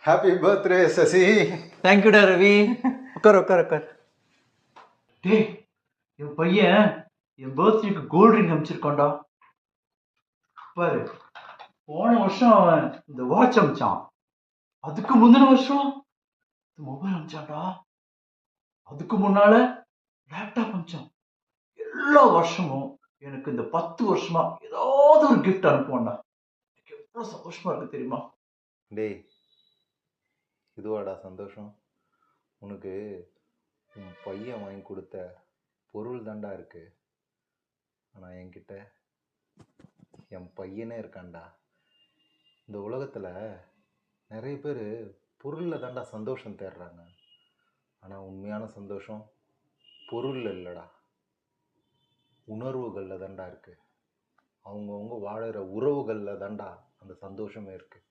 Happy birthday Sasi. தேங்க்யூடா ரவி. உட்கார் உட்கார் உட்கார். டேய், என் பையன் என் பர்த்டேக்கு கோல்ட் ரிங் அனுப்பிச்சிருக்கான்டா. பாரு, போன வருஷம் அவன் இந்த வாட்ச் அமிச்சான். அதுக்கு முந்தின வருஷம் மொபைல் அமிச்சான்டா. அதுக்கு முன்னால லேப்டாப் அமிச்சான். எல்லா வருஷமும் எனக்கு இந்த 10 வருஷமா ஏதாவது ஒரு கிஃப்ட் அனுப்புவான்டா. எனக்கு எவ்வளவு சந்தோஷமா இருக்கு தெரியுமா? டேய், இதுவாடா சந்தோஷம்? உனக்கு உன் பையன் வாங்கி கொடுத்த பொருள் தாண்டா இருக்கு. ஆனால் என்கிட்ட என் பையனே இருக்கான்டா. இந்த உலகத்தில் நிறைய பேர் பொருளில் தாண்டா சந்தோஷம் தேடுறாங்க. ஆனால் உண்மையான சந்தோஷம் பொருளில் இல்லைடா, உணர்வுகளில் தாண்டா இருக்குது. அவங்கவுங்க வாழுற உறவுகளில் தாண்டா அந்த சந்தோஷமே இருக்குது.